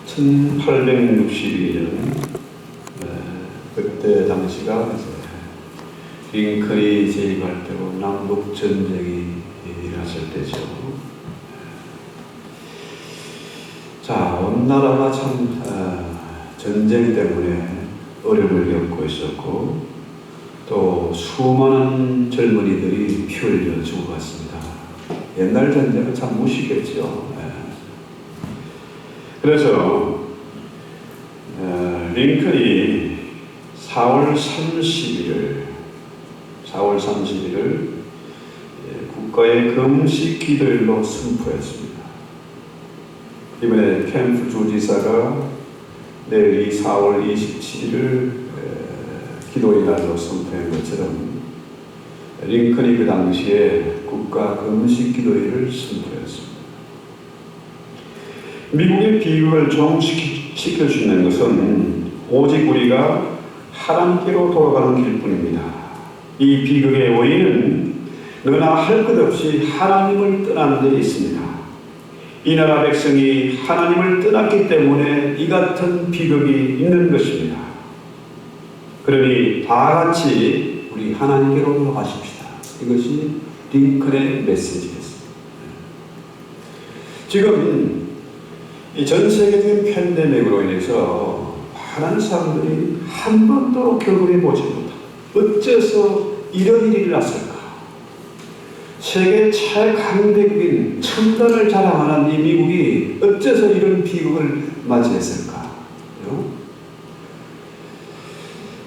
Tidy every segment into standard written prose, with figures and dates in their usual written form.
1862년 그때 당시가 링컨이 재입할 때고 남북 전쟁이 일어났을 때죠. 자, 온 나라가 참 전쟁 때문에 어려움을 겪고 있었고 또 수많은 젊은이들이 피 흘려 죽어갔습니다. 옛날 전쟁은 참 무식했죠. 그래서 링컨이 4월 31일 국가의 금식 기도일로 선포했습니다. 이번에 캠프 주지사가 내일 4월 27일을 기도일날로 선포한 것처럼 링컨이 그 당시에 국가 금식 기도일을 선포했습니다. 미국의 비극을 종식시킬 수 있는 것은 오직 우리가 하나님께로 돌아가는 길뿐입니다. 이 비극의 원인은 너나 할 것 없이 하나님을 떠난 데 있습니다. 이 나라 백성이 하나님을 떠났기 때문에 이 같은 비극이 있는 것입니다. 그러니 다 같이 우리 하나님께로 돌아가십시다. 이것이 링컨의 메시지였습니다. 지금 이 전 세계적인 팬데믹으로 인해서 많은 사람들이 한 번도 경험해보지 못하고 어째서 이런 일이 일어났을까? 세계 최강대국인 첨단을 자랑하는 이 미국이 어째서 이런 비극을 맞이했을까?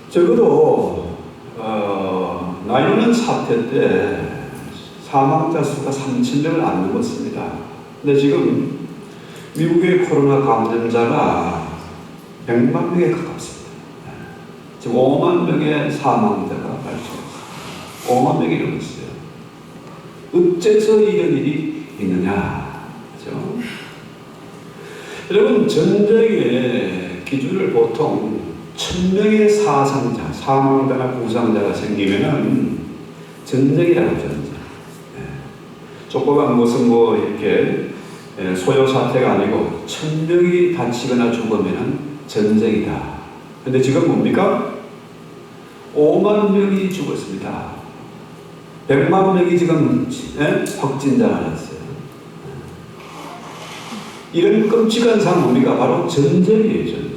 적어도 9/11 사태 때 사망자 수가 3,000명을 안 넘었습니다. 근데 지금 미국의 코로나 감염자가 100만 명에 가깝습니다. 지금 5만 명의 사망자가 발생했습니다. 5만 명이 넘었어요. 어째서 이런 일이 있느냐? 그렇죠? 여러분, 전쟁의 기준을 보통 1000명의 사상자, 사망자나 부상자가 생기면은 전쟁이라고 하죠. 조그만 무슨 이렇게 소요 사태가 아니고 1000명이 다치거나 죽으면 전쟁이다. 근데 지금 뭡니까? 5만 명이 죽었습니다. 100만 명이 지금 확진자가 났어요. 이런 끔찍한 상황 뭡니까? 바로 전쟁이에요, 전쟁.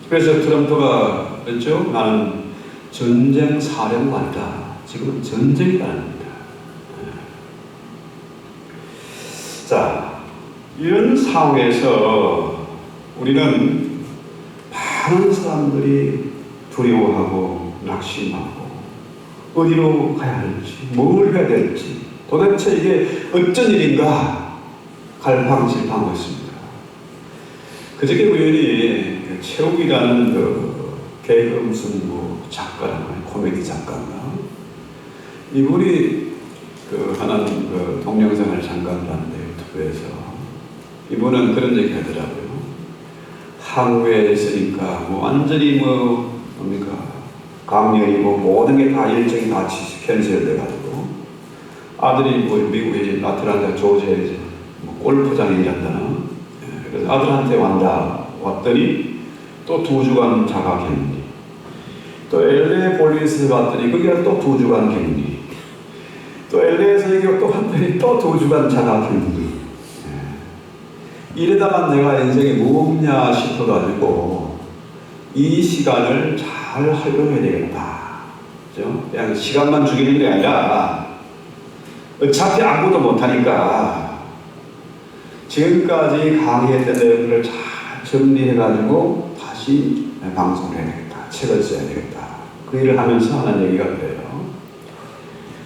그래서 트럼프가 그랬죠? 나는 전쟁 사령관이다. 지금은 전쟁이라는 겁니다. 자, 이런 상황에서 우리는 많은 사람들이 두려워하고 낙심하고 어디로 가야 할지, 뭘 해야 될지, 도대체 이게 어쩐 일인가 갈팡질팡하고 있습니다. 그저께 우연히 최욱이라는 개그 무슨 작가나 코미디 작가인가 이분이 하나는 동영상을 잠깐 봤는데 유튜브에서 이분은 그런 얘기 하더라고요. 한국에 있으니까 완전히 뭡니까 강연이 모든 게 다 일정이 다 캔슬돼가지고 아들이 미국에 이제 아틀란타 조지아에 골프장에 일한다나 그래서 아들한테 왔더니 또 2주간 자가 격리, 또 LA 폴리스 갔더니 거기가 또 2주간 격리, 또 LA에서 여기 또 왔더니 또 2주간 자가 격리. 이러다가 내가 인생이 무엇냐 싶어가지고 이 시간을 잘 활용해야 되겠다. 그죠? 그냥 시간만 죽이는 게 아니라 어차피 아무것도 못하니까 지금까지 강의했던 내용들을 잘 정리해가지고 다시 방송을 해야 되겠다. 책을 써야 되겠다. 그 일을 하면서 하는 얘기가 그래요.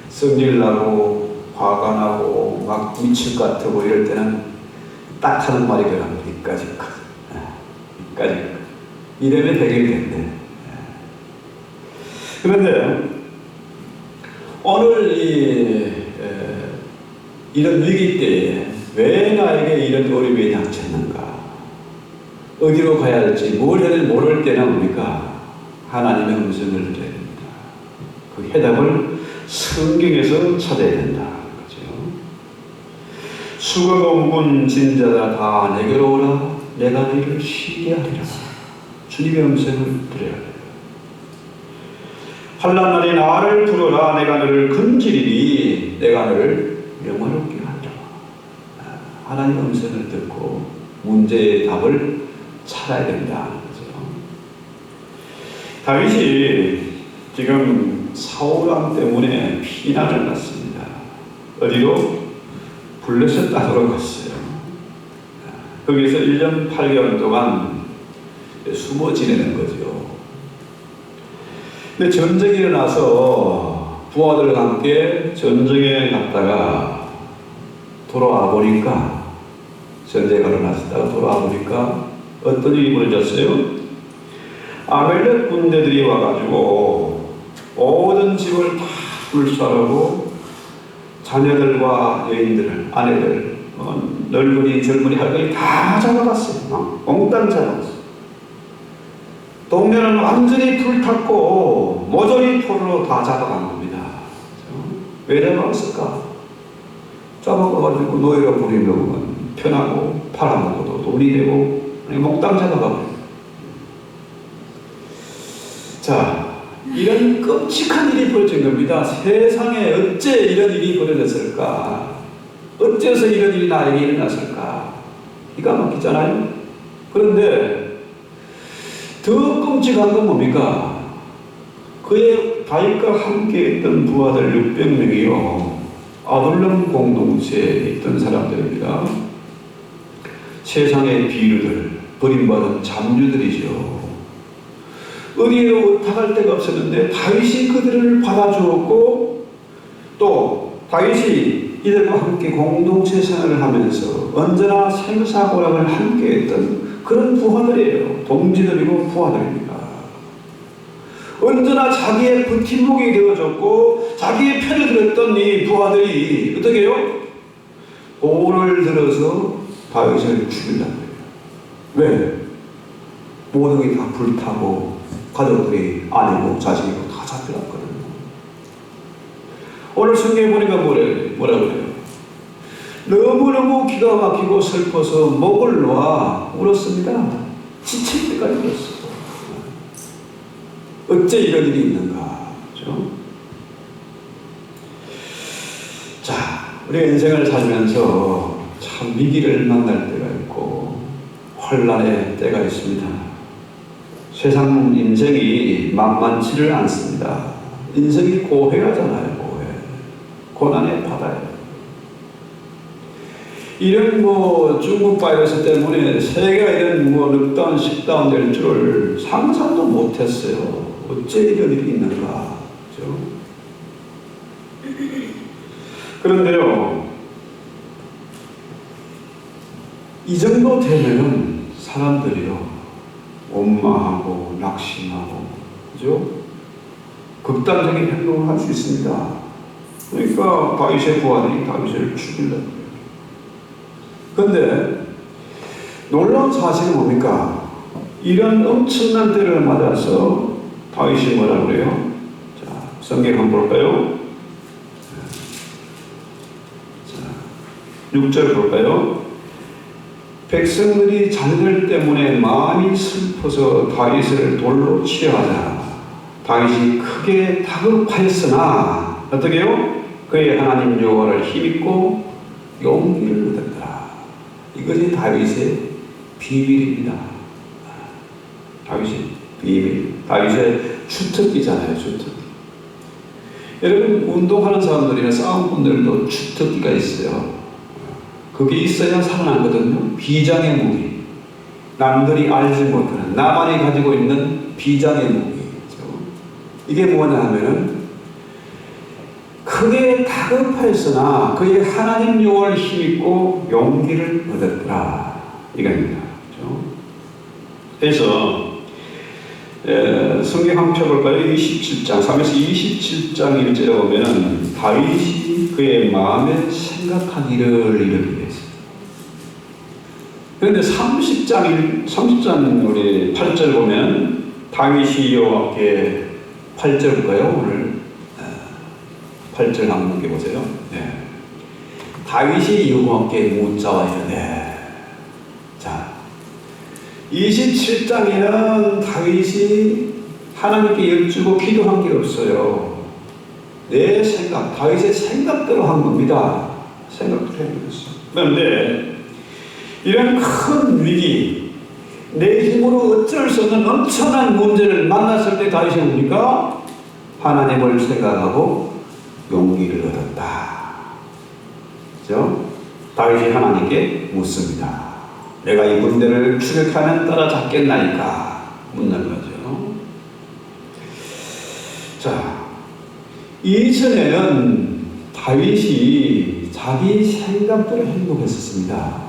성질 나고 화가 나고 막 미칠 것 같고 이럴 때는 딱 하는 말이 그럽니다. 이까지 이러면 해결이 된대. 그런데 오늘 이런 위기 때에 왜 나에게 이런 어려움이 닥쳤는가? 어디로 가야 할지, 뭘 해야 될지 모를 때는 뭡니까? 하나님의 음성을 들어야 됩니다. 그 해답을 성경에서 찾아야 된다. 그렇죠? 수고가 무거운 진자다 다 내게로 오라. 내가 너희를 쉬게 하리라. 주님의 음성을 들어야 해요. 환난 날에 나를 부르라. 내가 너를 건지리니 내가 너를 영화롭게 하리라. 하나님의 음성을 듣고 문제의 답을 찾아야 된다는 거죠. 다윗이 지금 사울왕 때문에 피난을 갔습니다. 어디로? 블레셋 땅으로 갔어요. 거기서 1년 8개월 동안 숨어 지내는 거죠. 근데 전쟁이 일어나서 부하들과 함께 전쟁에 갔다가 돌아와 보니까, 전쟁에 일어났다가 돌아와 보니까 어떤 일이 벌어졌어요? 아멜렉 군대들이 와가지고 모든 집을 다 불살하고 자녀들과 여인들, 아내들, 늙은이, 젊은이, 할머니 다 잡아갔어요. 몽땅 잡아갔어요. 동네는 완전히 불탔고 모조리 포로로 다 잡아간 겁니다. 왜 잡아갔을까? 잡아가가지고 노예로 부리면 편하고 팔아먹어도 돈이 되고 몽땅 잡아가버려요. 자, 이런 끔찍한 일이 벌어진 겁니다. 세상에 어째 이런 일이 벌어졌을까? 어째서 이런 일이 나에게 일어났을까? 기가 막히잖아요. 그런데 더 끔찍한 건 뭡니까? 그의 다윗과 함께 있던 부하들 600명이요. 아둘람 공동체에 있던 사람들입니다. 세상의 비류들, 버림받은 잠류들이죠. 어디에도 의탁할 데가 없었는데 다윗이 그들을 받아주었고, 또 다윗이 이들과 함께 공동체 생활을 하면서 언제나 생사고락을 함께 했던 그런 부하들이에요. 동지들이고 부하들입니다. 언제나 자기의 버팀목이 되어줬고 자기의 편을 들었던 이 부하들이 어떻게 해요? 오를 들어서 다윗을 죽인다는 거예요. 왜? 모든 게 다 불타고 가족들이 아내고 자식이고 다 잡혀갔거든요. 오늘 성경에 보니까 뭐라 그래요? 너무너무 기가 막히고 슬퍼서 목을 놓아 울었습니다. 지칠 때까지 울었어요. 어째 이런 일이 있는가? 그렇죠? 자, 우리 인생을 살면서 참 위기를 만날 때가 있고 혼란의 때가 있습니다. 세상 인생이 만만치를 않습니다. 인생이 고해하잖아요. 고해. 고난의 바다예요. 이런 중국 바이러스 때문에 세계가 이런 넉다운, 식다운 될 줄을 상상도 못했어요. 어째 이런 일이 있는가. 그렇죠? 그런데요, 이 정도 되면은 사람들이요, 원망하고 낙심하고, 그죠? 극단적인 행동을 할 수 있습니다. 그러니까 다윗의 부하들이 다윗을 죽이려고 해요. 그런데 놀라운 사실은 뭡니까? 이런 엄청난 때를 맞아서 다윗이 뭐라고 그래요? 자, 성경 한번 볼까요? 자, 6절 볼까요? 백성들이 자녀들 때문에 마음이 슬퍼서 다윗을 돌로 치려하자. 다윗이 크게 다급하였으나 어떻게 해요? 그의 하나님 여호와를 힘입고 용기를 얻었더라. 이것이 다윗의 비밀입니다. 다윗의 비밀. 다윗의 주특기잖아요. 주특기. 여러분, 운동하는 사람들이나 싸움꾼들도 주특기가 있어요. 그게 있어야 살아나거든요. 비장의 무기. 남들이 알지 못하는, 나만이 가지고 있는 비장의 무기. 이게 뭐냐 하면은, 크게 다급하였으나 그의 하나님 여호와를 힘입고 용기를 얻었더라. 이겁니다. 그래서 성경 한번 펴볼까요? 27장, 3에서 27장 1절에 보면 다윗이 그의 마음에 생각한 일을 이르기로 했습니다. 그런데 30장 우리 8절 보면 다윗이 여호와께 8절 볼까요? 오늘 8절 한번 넘겨보세요. 네. 다윗이 여호와께 묻자와 이르되. 자, 27장에는 다윗이 하나님께 여쭈고 기도한 게 없어요. 내 생각, 다윗의 생각대로 한 겁니다. 생각대로 해버렸어요. 그런데 이런 큰 위기, 내 힘으로 어쩔 수 없는 엄청난 문제를 만났을 때 다윗이 뭡니까? 하나님을 생각하고 용기를 얻었다. 그죠? 다윗이 하나님께 묻습니다. 내가 이 문제를 추격하면 따라잡겠나이까? 묻는 거죠. 자, 이전에는 다윗이 자기 생각대로 행동했었습니다.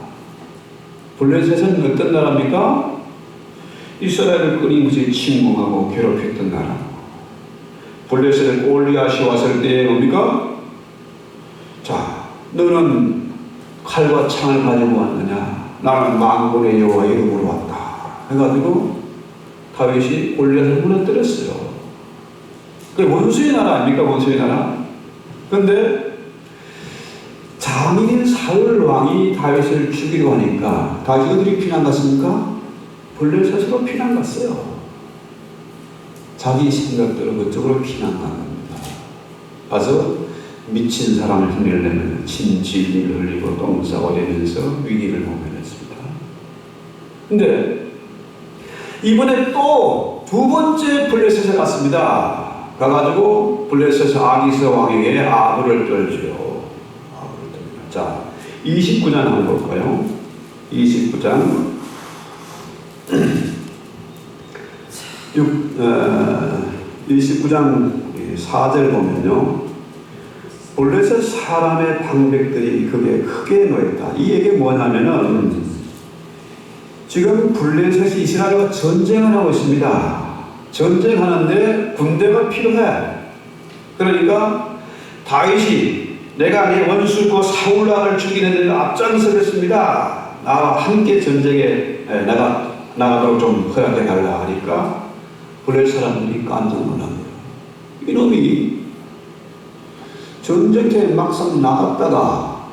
블레셋은 어떤 나라입니까? 이스라엘을 끊임없이 침공하고 괴롭혔던 나라. 블레셋에 골리앗이 왔을 때 뭡니까? 자, 너는 칼과 창을 가지고 왔느냐? 나는 만군의 여호와 이름으로 왔다. 해가지고 다윗이 골리앗을 무너뜨렸어요. 그게 원수의 나라 아닙니까? 원수의 나라. 그런데 장인인 사울 왕이 다윗을 죽이려 하니까 다윗이 어디로 피난 갔습니까? 블레셋으로 피난 갔어요. 자기 생각대로 그쪽으로 피난 간 겁니다. 가서 미친 사람을 흉내내면 진리를 흘리고 똥 싸고대면서 위기를 모면했습니다. 근데 이번에 또 두 번째 블레셋에 갔습니다. 가가지고 블레셋 아기스 왕에게 아부를 떨지요. 자, 29장 한번 볼까요? 29장 29장 4절 보면요, 블레셋 사람의 방백들이 그게 크게 놓였다. 이 얘기 뭐냐면은 지금 블레셋이 이스라엘과 전쟁을 하고 있습니다. 전쟁하는데 군대가 필요해. 그러니까 다윗이 내가 네 원수 그 사울 왕을 죽이는 데 앞장서겠습니다. 나와 함께 전쟁에 나가도록 좀 허락해 달라 하니까 블레셋 사람들이 깜짝 놀란 거예요. 이놈이 전쟁터에 막상 나갔다가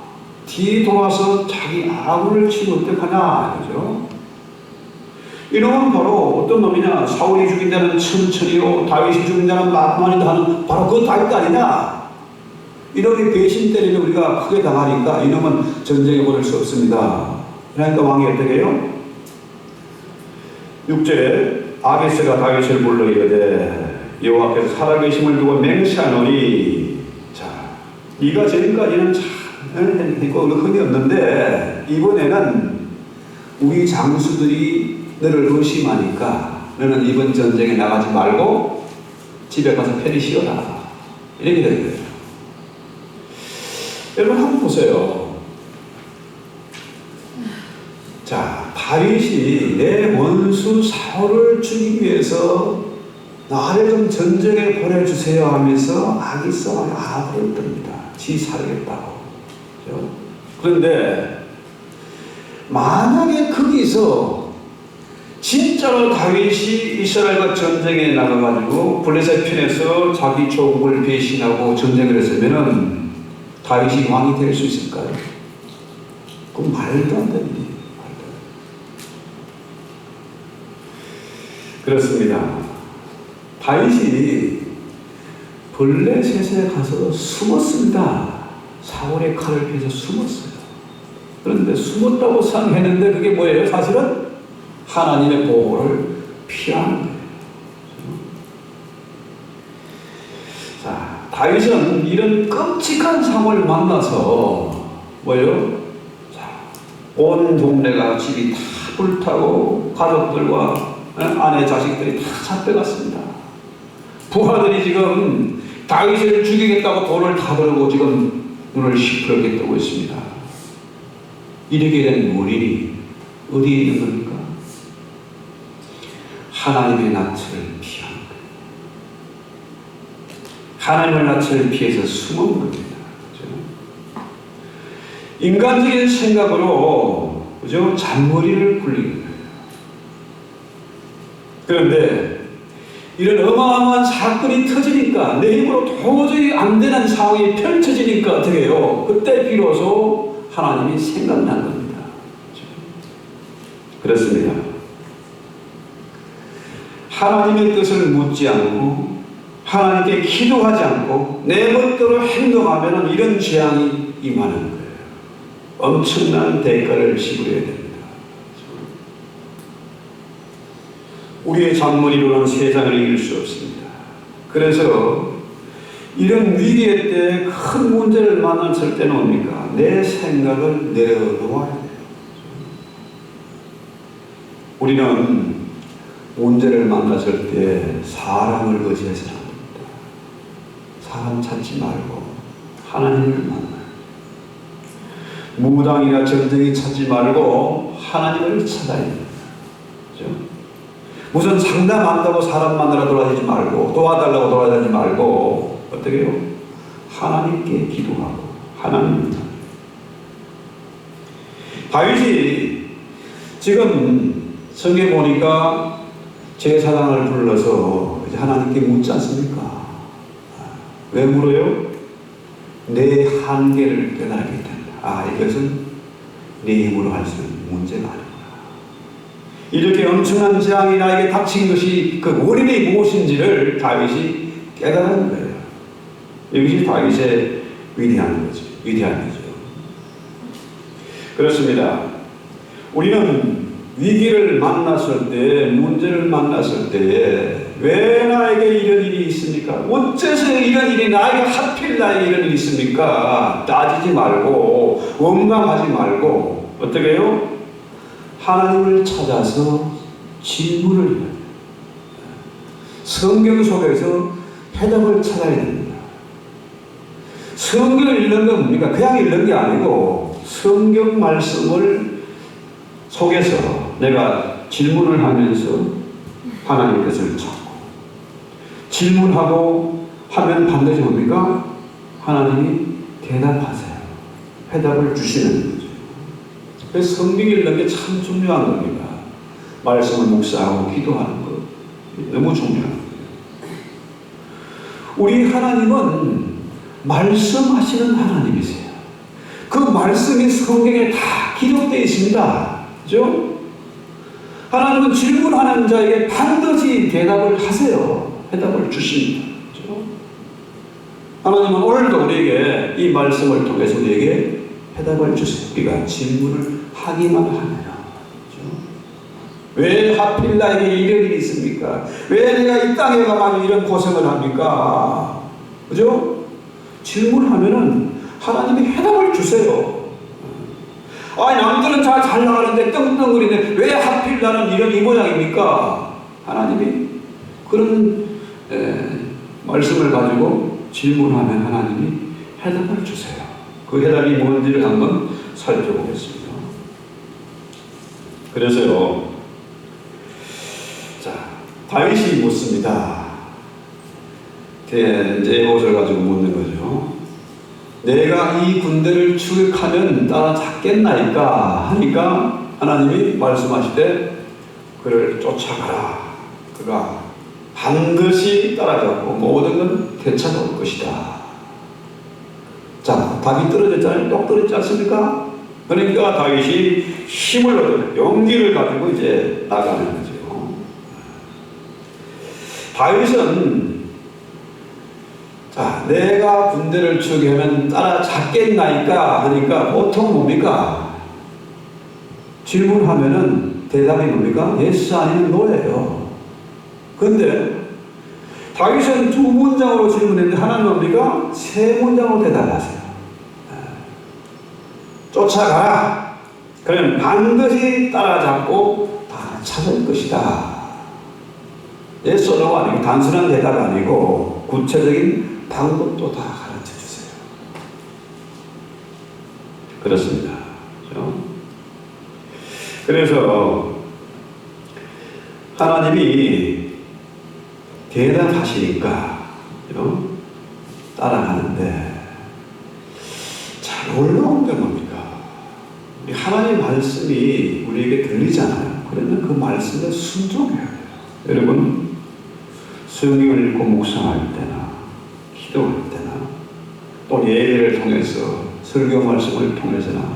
뒤에 돌아서 자기 아군을 치면 어떡하냐 이거죠. 이놈은 바로 어떤 놈이냐? 사울이 죽인 자는 천천히요, 다윗이 죽인 자는 만만히도 하는 바로 그 다윗 아니냐? 이놈이 배신 때리면 우리가 크게 당하니까 이놈은 전쟁에 보낼 수 없습니다. 그러니까 왕이 어떻게 해요? 6절에 아기스가 다윗을 불러 이르되 여호와께서 살아계심을 두고 맹세하노니. 자, 네가 지금까지는 참 했고 흔히 없는데 이번에는 우리 장수들이 너를 의심하니까 너는 이번 전쟁에 나가지 말고 집에 가서 편히 쉬어라. 이렇게 된 거예요. 여러분 한번 보세요. 자, 다윗이 내 원수 사울을 죽이기 위해서 나를 좀 전쟁에 보내주세요 하면서 아기스 왕의 아부를 뜹니다. 지 살겠다고. 그렇죠? 그런데 만약에 거기서 진짜로 다윗이 이스라엘과 전쟁에 나가가지고 블레셋 편에서 자기 조국을 배신하고 전쟁을 했으면은 다윗이 왕이 될 수 있을까요? 그건 말도 안 되는 일이에요. 그렇습니다. 다윗이 블레셋에 가서 숨었습니다. 사울의 칼을 피해서 숨었어요. 그런데 숨었다고 생각했는데 그게 뭐예요? 사실은 하나님의 보호를 피하는 거예요. 자, 다윗은 이런 끔찍한 상황을 만나서 뭐예요? 자, 온 동네가 집이 다 불타고 가족들과 아내 자식들이 다 잡혀갔습니다. 부하들이 지금 다윗을 죽이겠다고 돈을 다 벌고 지금 눈을 시퍼렇게 뜨고 있습니다. 이렇게 된 원인이 어디에 있는 겁니까? 하나님의 낯을 피한 거예요. 하나님의 낯을 피해서 숨은 겁니다. 그렇죠? 인간적인 생각으로 그죠? 잔머리를 굴리는 거예요. 그런데 이런 어마어마한 사건이 터지니까 내 힘으로 도저히 안 되는 상황이 펼쳐지니까 어떻게 해요? 그때 비로소 하나님이 생각난 겁니다. 그렇습니다. 하나님의 뜻을 묻지 않고 하나님께 기도하지 않고 내 멋대로 행동하면 이런 재앙이 임하는 거예요. 엄청난 대가를 지불해야 됩니다. 우리의 잔머리로는 세상을 이길 수 없습니다. 그래서 이런 위기의 때 큰 문제를 만났을 때는 뭡니까? 내 생각을 내려놓아야 돼요. 우리는 문제를 만났을 때 사람을 의지해서는 안 됩니다. 사람 찾지 말고 하나님을 만나요. 무당이나 점쟁이 찾지 말고 하나님을 찾아야 됩니다. 그렇죠? 무슨 상담한다고 사람 만나러 돌아다니지 말고 도와달라고 돌아다니지 말고 어떻게 해요? 하나님께 기도하고 하나님을 만나요. 다윗이 지금 성경에 보니까 제사장을 불러서 하나님께 묻지 않습니까? 왜 물어요? 내 한계를 깨달게 된다. 이것은 내 힘으로 할 수 있는 문제가 아니구나. 이렇게 엄청난 재앙이 나에게 닥친 것이 그 원인이 무엇인지를 다윗이 깨달은 거예요. 이것이 다윗의 위대한 거죠. 위대한 거죠. 그렇습니다. 우리는 위기를 만났을 때, 문제를 만났을 때 왜 나에게 이런 일이 있습니까? 어째서 이런 일이 나에게 하필 나에게 이런 일이 있습니까? 따지지 말고 원망하지 말고 어떻게 해요? 하나님을 찾아서 질문을 해요. 성경 속에서 해답을 찾아야 됩니다. 성경을 읽는 건 뭡니까? 그냥 읽는 게 아니고 성경 말씀을 속에서 내가 질문을 하면서 하나님의 뜻을 찾고 질문하고 하면 반드시 뭡니까? 하나님이 대답하세요. 해답을 주시는 거죠. 그래서 성경 읽는 게 참 중요한 겁니다. 말씀을 묵상하고 기도하는 것 너무 중요한 거예요. 우리 하나님은 말씀하시는 하나님이세요. 그 말씀이 성경에 다 기록되어 있습니다. 그죠? 하나님은 질문하는 자에게 반드시 대답을 하세요. 해답을 주십니다. 그죠? 하나님은 오늘도 우리에게 이 말씀을 통해서 우리에게 해답을 주세요. 우리가 질문을 하기만 하면. 그죠? 왜 하필 나에게 이런 일이 있습니까? 왜 내가 이 땅에 가만 이런 고생을 합니까? 그죠? 질문하면은 하나님이 해답을 주세요. 남들은 잘 나가는데 떵떵거리는데 왜 하필 나는 이런 이 모양입니까? 하나님이 그런 말씀을 가지고 질문하면 하나님이 해답을 주세요. 그 해답이 뭔지를 한번 살펴보겠습니다. 그래서요, 다윗이 묻습니다. 제 옷을 가지고 묻는 거죠. 내가 이 군대를 추격하면 따라잡겠나이까 하니까 하나님이 말씀하시되 그를 쫓아가라. 그가 반드시 따라잡고 모든 건 되찾아올 것이다. 자, 닭이 떨어졌잖아요. 똑 떨어졌지 않습니까? 그러니까 다윗이 힘을 얻어 용기를 가지고 이제 나가는 거죠. 다윗은 내가 군대를 추격하면 따라잡겠나이까 하니까 보통 뭡니까? 질문하면은 대답이 뭡니까? yes 아니면 no예요. 근데 다윗은 두 문장으로 질문했는데 하나는 뭡니까? 세 문장으로 대답하세요. 쫓아가라. 그러면 반드시 따라잡고 다 찾을 것이다. yes or no 아니고 단순한 대답 아니고 구체적인 방법도 다 가르쳐 주세요. 그렇습니다. 그렇죠? 그래서 하나님이 대답하시니까 따라가는데 참 놀라운 게 뭡니까? 하나님의 말씀이 우리에게 들리잖아요. 그러면 그 말씀에 순종해야 돼요. 여러분, 성경을 읽고 묵상할 때나 기도할 때나 또 예배를 통해서 설교 말씀을 통해서나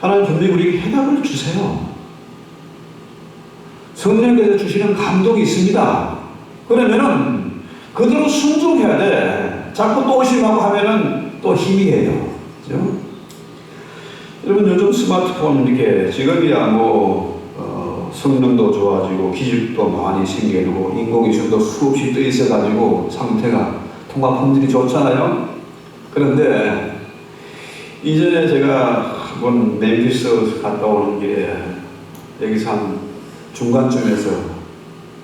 하나님 분명히 우리에게 해답을 주세요. 성령께서 주시는 감동이 있습니다. 그러면은 그대로 순종해야 돼. 자꾸 또 의심하고 하면은 또 힘이 해요. 그죠? 여러분 요즘 스마트폰 이렇게 지금이야 성능도 좋아지고 기술도 많이 생기고 인공위성도 수없이 떠 있어가지고 상태가 통합 품질이 좋잖아요. 그런데 이전에 제가 한번 멤피스 갔다 오는 길에 여기서 한 중간쯤에서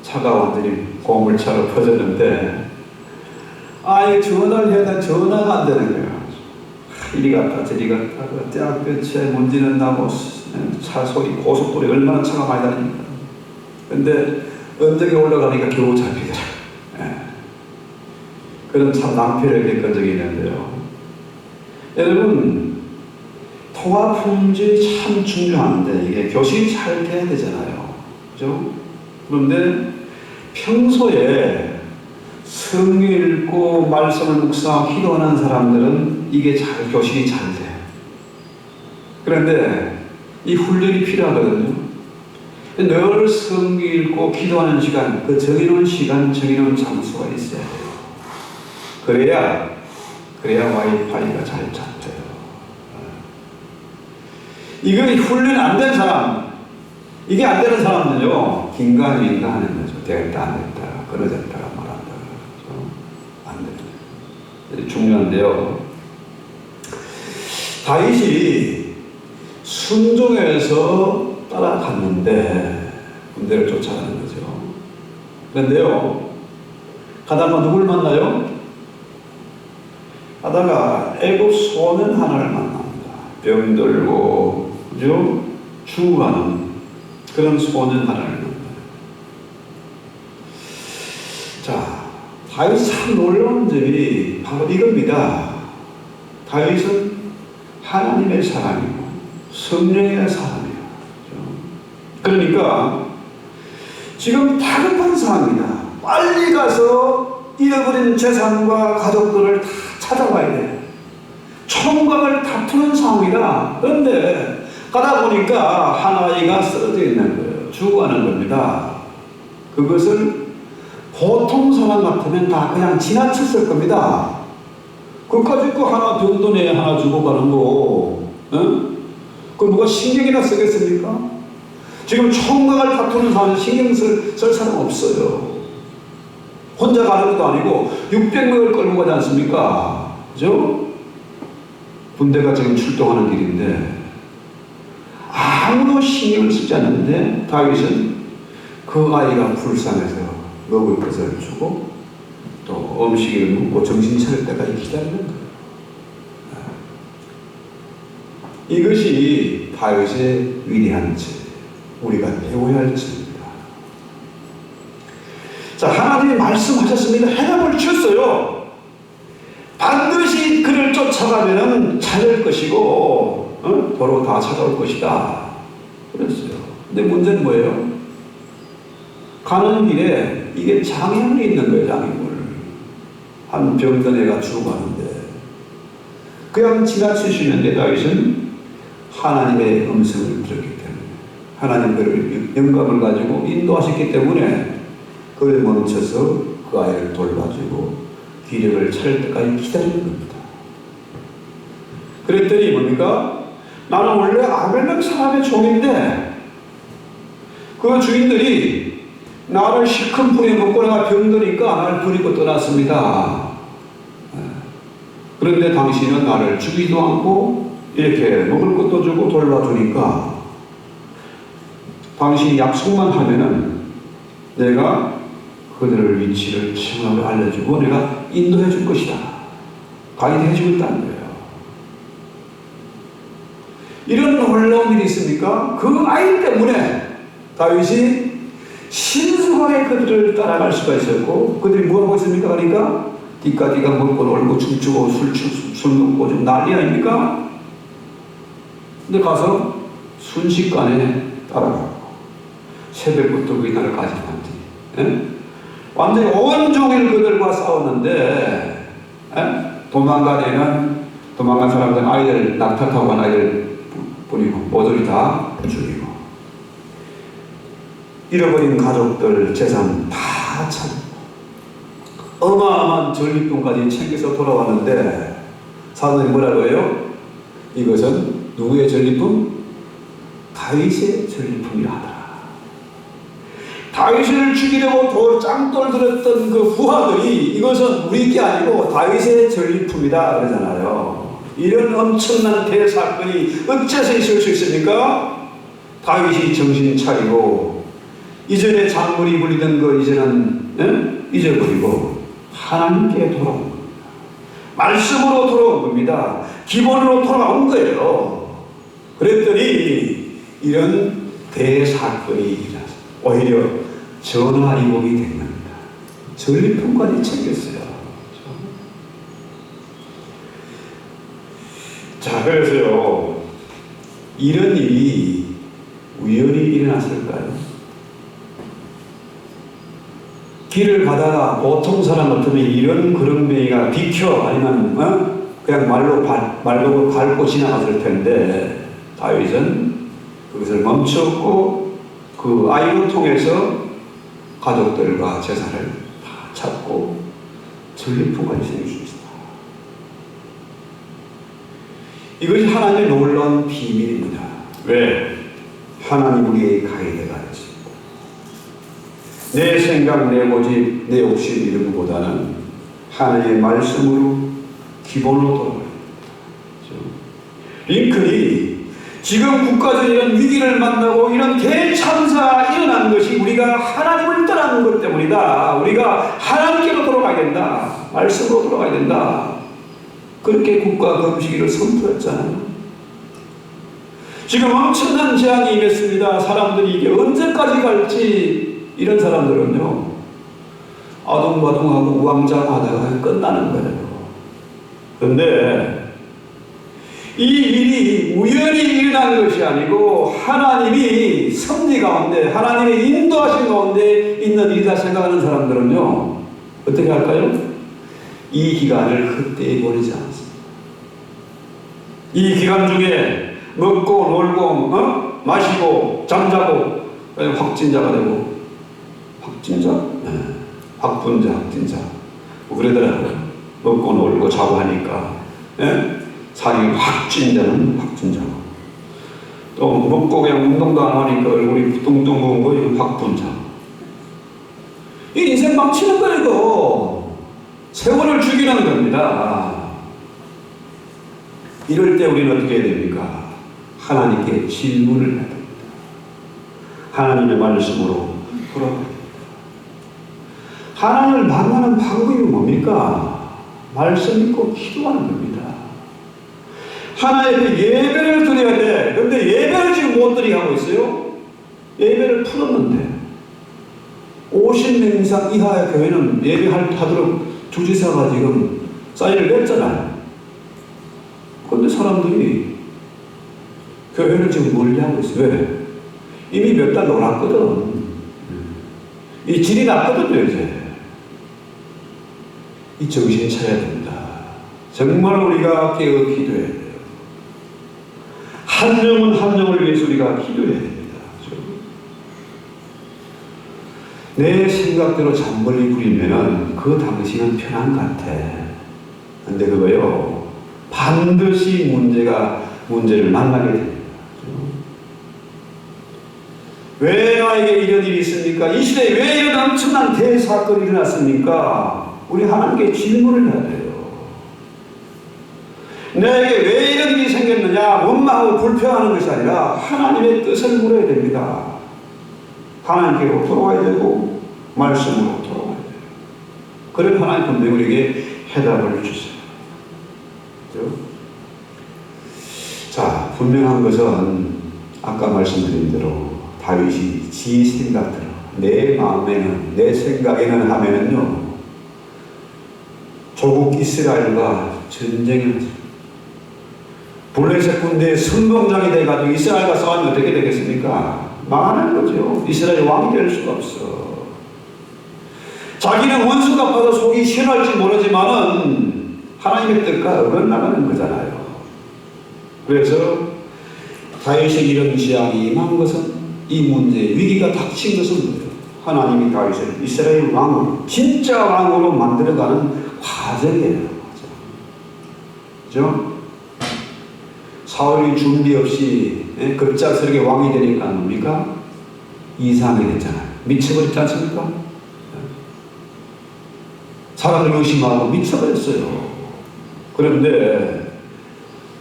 차가 완전히 고물차로 퍼졌는데 이게 전화를 해야 되는데 전화가 안 되는 거예요. 이리 갔다 저리 갔다 대학 끝에 먼지는 나고 차 소리 고속도로에 얼마나 차가 많이 다닙니까. 근데 언덕에 올라가니까 겨우 잡히더라. 그런 참 낭패를 겪은 적이 있는데요. 여러분 통합 품질이 참 중요한데 이게 교실이 잘 돼야 되잖아요. 그죠? 그런데 평소에 성경 읽고 말씀을 묵상하고 기도하는 사람들은 이게 잘 교실이 잘 돼. 그런데 이 훈련이 필요하거든요. 늘 성경 읽고 기도하는 시간, 그 정해놓은 시간, 정해놓은 장소가 있어야 돼요. 그래야 와이파이가 잘 잡혀요. 이거 훈련 안 된 사람, 이게 안 되는 사람들요, 긴가민가 하는 거죠. 됐다, 안 됐다, 그러졌다, 말한다. 안 된다. 중요한데요. 다윗이 순종해서 따라갔는데 군대를 쫓아가는 거죠. 그런데요, 가다가 누굴 만나요? 가다가 애굽 소년 하나를 만납니다. 병들고 그죠? 죽어가는 그런 소년 하나를 만나요. 자, 다윗이 참 놀라운 점이 바로 이겁니다. 다윗은 하나님의 사람이고 성령의 사람이에요. 그러니까 지금 다급한 상황이다. 빨리 가서 잃어버린 재산과 가족들을 다 찾아와야 돼. 총각을 다투는 상황이다. 그런데 가다 보니까 한 아이가 쓰러져 있는 거예요. 죽어가는 겁니다. 그것을 보통 사람 같으면 다 그냥 지나쳤을 겁니다. 그까짓 거 하나 병든 애 하나 죽어가는 거, 그 누가 신경이나 쓰겠습니까? 지금 총각을 다투는 사람은 신경 쓸 사람 없어요. 혼자 가는 것도 아니고 600명을 끌고 가지 않습니까? 그죠? 군대가 지금 출동하는 길인데 아무도 신경을 쓰지 않는데 다윗은 그 아이가 불쌍해서 먹을 것을 주고 또 음식을 먹고 정신 차릴 때까지 기다리는 거예요. 이것이 다윗의 위대한 질, 우리가 배워야 할 질입니다. 자, 하나님이 말씀하셨습니다. 해답을 주셨어요. 반드시 그를 쫓아가면 찾을 것이고 도로 다 찾아올 것이다. 그랬어요. 근데 문제는 뭐예요? 가는 길에 이게 장애물이 있는 거예요. 장애물. 한 병든 애가 죽어가는데 그냥 지나치시는데 다윗은 하나님의 음성을 들었기 때문에 하나님 그를 영감을 가지고 인도하셨기 때문에 그를 멈춰서 그 아이를 돌봐주고 기력을 차릴 때까지 기다리는 겁니다. 그랬더니 뭡니까? 나는 원래 아벨렉 사람의 종인데 그 주인들이 나를 시큰풀이 먹고 내가 병드니까 나를 버리고 떠났습니다. 그런데 당신은 나를 죽이지도 않고 이렇게 먹을 것도 주고 돌봐주니까 당신이 약속만 하면은 내가 그들의 위치를 정확히 알려주고 내가 인도해 줄 것이다. 가이드 해 주겠다는 거예요. 이런 놀라운 일이 있습니까? 그 아이 때문에 다윗이 신속하게 그들을 따라갈 수가 있었고 그들이 뭐하고 있습니까? 그러니까 뒷가디가 먹고 놀고 춤추고 술 먹고 좀 난리 아닙니까? 근데 가서 순식간에 따라가고 새벽부터 그 날을 가져간지 완전히 온종일 그들과 싸웠는데, 도망간 사람들 아이들 낙타타고 간 아이들 뿌리고 모조리 다 죽이고, 잃어버린 가족들 재산 다 찾고 어마어마한 전리품까지 챙겨서 돌아왔는데 사도들이 뭐라고 해요? 이것은 누구의 전리품? 다윗의 전리품이라 하더라. 다윗을 죽이려고 짱돌 들었던 그 부하들이 이것은 우리 게 아니고 다윗의 전리품이다 그러잖아요. 이런 엄청난 대사건이 어째서 있을 수 있습니까? 다윗이 정신 차리고 이전에 잔물이 불리던 거 이제는 잊어버리고 하나님께 돌아온 겁니다. 말씀으로 돌아온 겁니다. 기본으로 돌아온 거예요. 그랬더니 이런 대사건이 일어났어요. 오히려 전화위복이 된 겁니다. 전리품까지 챙겼어요. 자, 그래서요, 이런 일이 우연히 일어났을까요? 길을 가다가 보통 사람 같으면 이런 그런뱅이가 비켜 아니면 그냥 말로 밟고 지나갔을 텐데 다윗은 그것을 멈췄고 그 아이를 통해서 가족들과 재산을 다 찾고 전리품까지 생길 수 있다. 이것이 하나님의 놀라운 비밀입니다. 왜? 하나님 우리의 가이드가 되십니다. 내 생각, 내 고집, 내 욕심 이런 것보다는 하나님의 말씀으로 기본으로 돌아가야 됩니다. 링컨이 지금 국가적 이런 위기를 만나고 이런 대참사가 일어난 것이 우리가 하나님을 떠나는 것 때문이다. 우리가 하나님께로 돌아가야 된다. 말씀으로 돌아가야 된다. 그렇게 국가 금식일을 선포했잖아요. 지금 엄청난 재앙이 임했습니다. 사람들이 이게 언제까지 갈지 이런 사람들은요, 아동바동하고 우왕좌왕하다가 끝나는 거예요. 그런데 이 일이 우연히 일어난 것이 아니고 하나님이 섭리 가운데, 하나님의 인도하신 가운데 있는 일이다 생각하는 사람들은요, 어떻게 할까요? 이 기간을 헛되이 보내지 않습니다. 이 기간 중에 먹고 놀고 마시고 잠자고 확진자가 되고, 확진자? 네. 확분자, 확진자. 뭐 그러더라고요. 먹고 놀고 자고 하니까. 네? 자기 확진자는 확진자고. 또 먹고 그냥 운동도 안 하니까 얼굴이 뚱뚱 부은 거, 이건 확분자. 이 인생 망치는 거예요, 이거. 세월을 죽이는 겁니다. 이럴 때 우리는 어떻게 해야 됩니까? 하나님께 질문을 해야 됩니다. 하나님의 말씀으로 돌아가야 됩니다. 하나님을 만나는 방법이 뭡니까? 말씀 믿고 기도하는 겁니다. 하나님께 예배를 드려야 돼. 그런데 예배를 지금 못 드리게 하고 있어요. 예배를 풀었는데 50명 이상 이하의 교회는 예배하도록 주지사가 지금 사인을 냈잖아요. 그런데 사람들이 교회를 지금 멀리하고 있어요. 왜? 이미 몇 달 놀았거든. 이 질이 났거든요, 이제. 이 정신 차려야 됩니다. 정말 우리가 깨어 기도해야 돼요. 한 명은 한 명을 위해서 우리가 기도해야 됩니다. 그렇죠? 내 생각대로 잔머리 부리면은 그 당시는 편한 것 같아. 근데 그거요, 반드시 문제를 만나게 됩니다. 왜 나에게 이런 일이 있습니까? 이 시대에 왜 이런 엄청난 대사건이 일어났습니까? 우리 하나님께 질문을 해야 돼요. 내게 왜 이런 일이 생겼느냐, 원망하고 불평하는 것이 아니라 하나님의 뜻을 물어야 됩니다. 하나님께로 돌아와야 되고 말씀으로 돌아와야 돼요. 그런 하나님 분명히 우리에게 해답을 주세요. 그렇죠? 자, 분명한 것은 아까 말씀드린 대로 다윗이 지 생각대로, 내 마음에는, 내 생각에는 하면은요, 조국 이스라엘과 전쟁을 하죠. 블레셋 군대의 선봉장이 돼가지고 이스라엘과 싸우면 어떻게 되겠습니까? 망하는 거죠. 이스라엘 왕이 될 수가 없어. 자기는 원수 갚아서 속이 시원할지 모르지만은 하나님의 뜻과 어긋나가는 거잖아요. 그래서 다윗의 이런 지향이 임한 것은, 이 문제의 위기가 닥친 것은 뭐예요? 하나님이 다윗을 이스라엘 왕으로, 진짜 왕으로 만들어가는 과정이에요. 그죠? 사울이 준비 없이 급작스럽게 왕이 되니까 뭡니까? 이상이 됐잖아요. 미쳐버렸지 않습니까? 사람을 의심하고 미쳐버렸어요. 그런데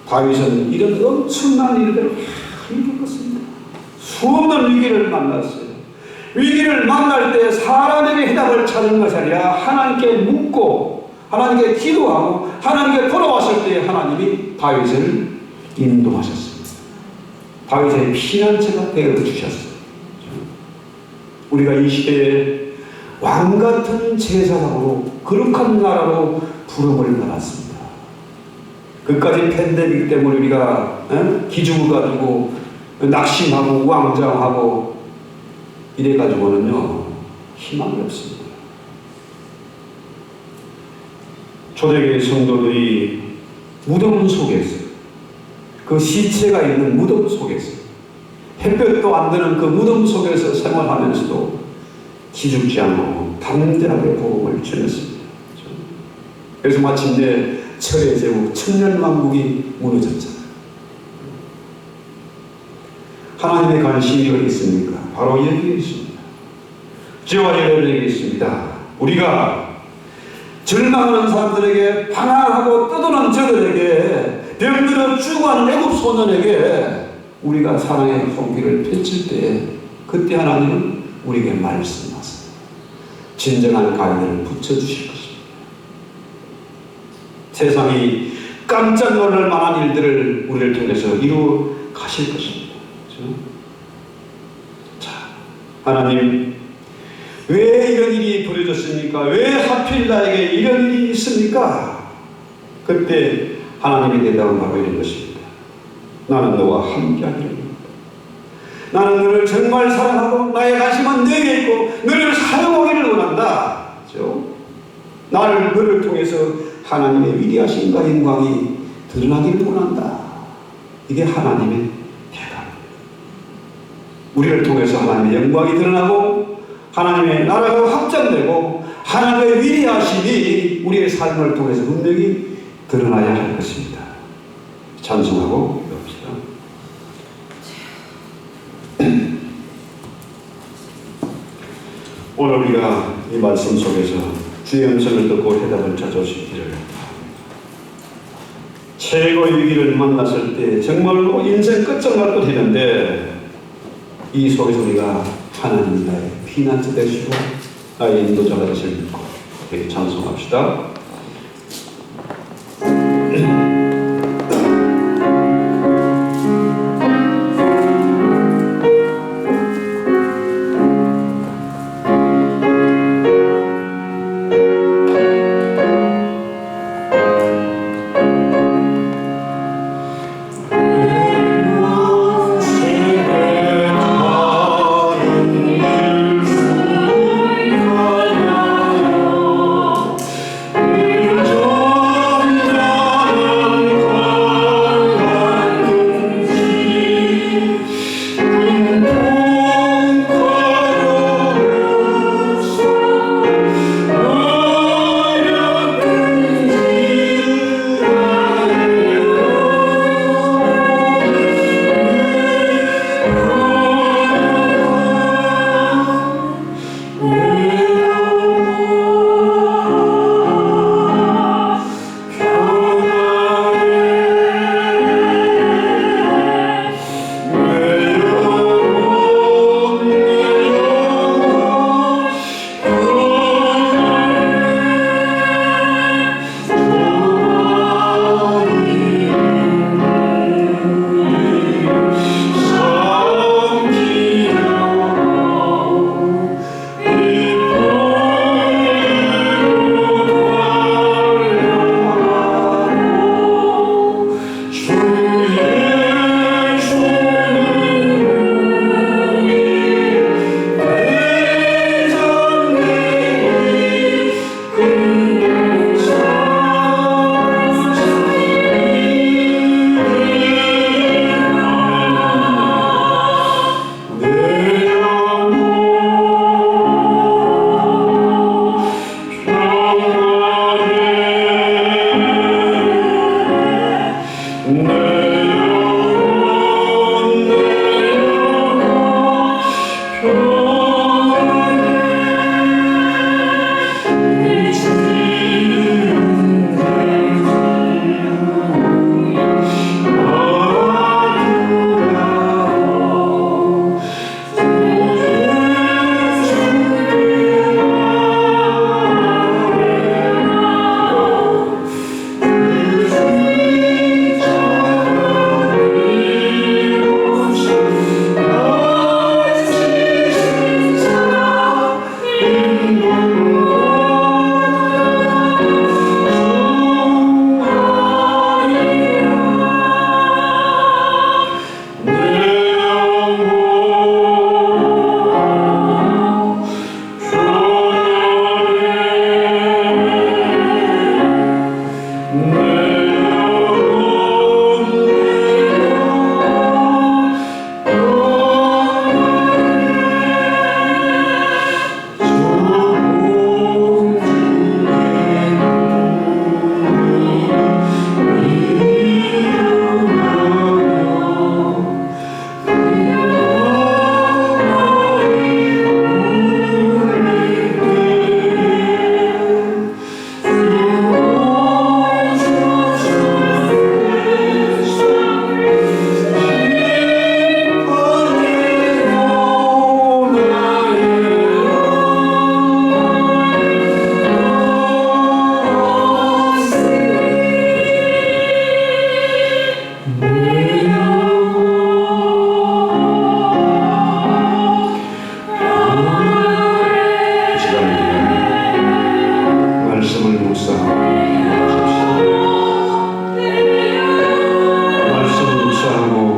다윗은 이런 엄청난 일들을 겪었습니다. 수없는 위기를 만났어요. 위기를 만날 때 사람에게 해답을 찾는 것이 아니라 하나님께 묻고 하나님께 기도하고 하나님께 돌아왔을 때 하나님이 다윗을 인도하셨습니다. 다윗의 피난처가 되어주셨어요. 우리가 이 시대에 왕같은 제사장으로 거룩한 나라로 부름을 받았습니다. 그까지 팬데믹 때문에 우리가 기죽어 가지고 낙심하고 왕장하고 이래가지고는요 희망이 없습니다. 초대교회 성도들이 무덤 속에서, 그 시체가 있는 무덤 속에서, 햇볕도 안 드는 그 무덤 속에서 생활하면서도 기죽지 않고 담대하게 복음을 전했습니다. 그래서 마침내 철의 제국 천년왕국이 무너졌잖아요. 하나님의 관심이 어디 있습니까? 바로 여기에 있습니다. 저와 여러분에게 있습니다. 우리가 절망하는 사람들에게, 방황하고 떠도는 저들에게, 병들어 죽어가는 애굽 소년에게 우리가 사랑의 손길을 펼칠 때, 그때 하나님은 우리에게 말씀하세요. 진정한 가위를 붙여주실 것입니다. 세상이 깜짝 놀랄 만한 일들을 우리를 통해서 이루어 가실 것입니다. 그렇죠? 자, 하나님, 왜 이런 일이 벌어졌습니까? 왜 하필 나에게 이런 일이 있습니까? 그때 하나님의 대답은 바로 이런 것입니다. 나는 너와 함께하기를 원한다. 나는 너를 정말 사랑하고 나의 관심은 너에게 있고 너를 사용하기를 원한다. 그렇죠? 너를 통해서 하나님의 위대하심과 영광이 드러나기를 원한다. 이게 하나님의 대답입니다. 우리를 통해서 하나님의 영광이 드러나고 하나님의 나라가 확장되고 하나님의 위대하심이 우리의 삶을 통해서 분명히 드러나야 할 것입니다. 찬송하고 봅시다. 오늘 우리가 이 말씀 속에서 주의 음성을 듣고 해답을 찾아주시기를, 최고의 위기를 만났을 때 정말로 인생 끝장날 것 했는데, 이 속에서 우리가 하나님이 나의 피난처 되시고 나의 인도자가 되실 믿고 되게 찬송합시다.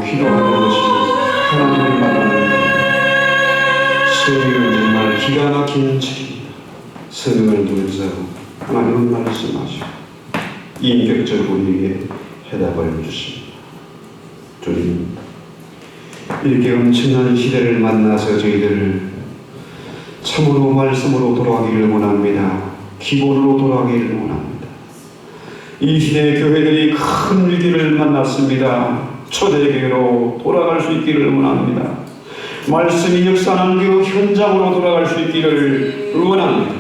기도하는 것이 하나님을 만나는 성경은 정말 기가 막힌 책입니다. 성경을 통해서 하나님은 말씀하시고 인격적으로 우리에게 해답을 주십니다. 주님, 이렇게 엄청난 시대를 만나서 저희들을 참으로 말씀으로 돌아가기를 원합니다. 기본으로 돌아가기를 원합니다. 이 시대의 교회들이 큰 위기를 만났습니다. 초대교회로 돌아갈 수 있기를 원합니다. 말씀이 역사하는 그 현장으로 돌아갈 수 있기를 원합니다.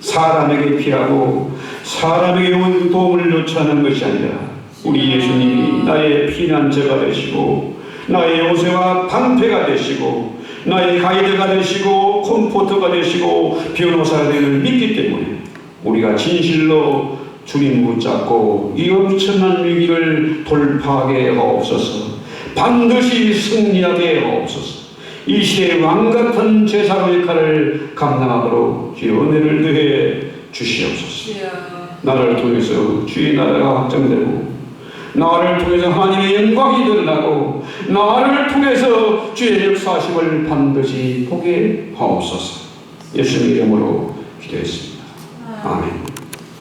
사람에게 피하고 사람에게 도움을 요청하는 것이 아니라 우리 예수님이 나의 피난처가 되시고 나의 요새와 방패가 되시고 나의 가이드가 되시고 컴포터가 되시고 변호사가 되는 믿기 때문에 우리가 진실로 주님 붙잡고 이 엄청난 위기를 돌파하게 하옵소서. 반드시 승리하게 하옵소서. 이 시대의 왕같은 제사로 역할을 감당하도록 주의 은혜를 더해 주시옵소서. 나를 통해서 주의 나라가 확정되고 나를 통해서 하나님의 영광이 드러나고 나를 통해서 주의 역사하심을 반드시 보게 하옵소서. 예수님 이름으로 기도했습니다. 아멘.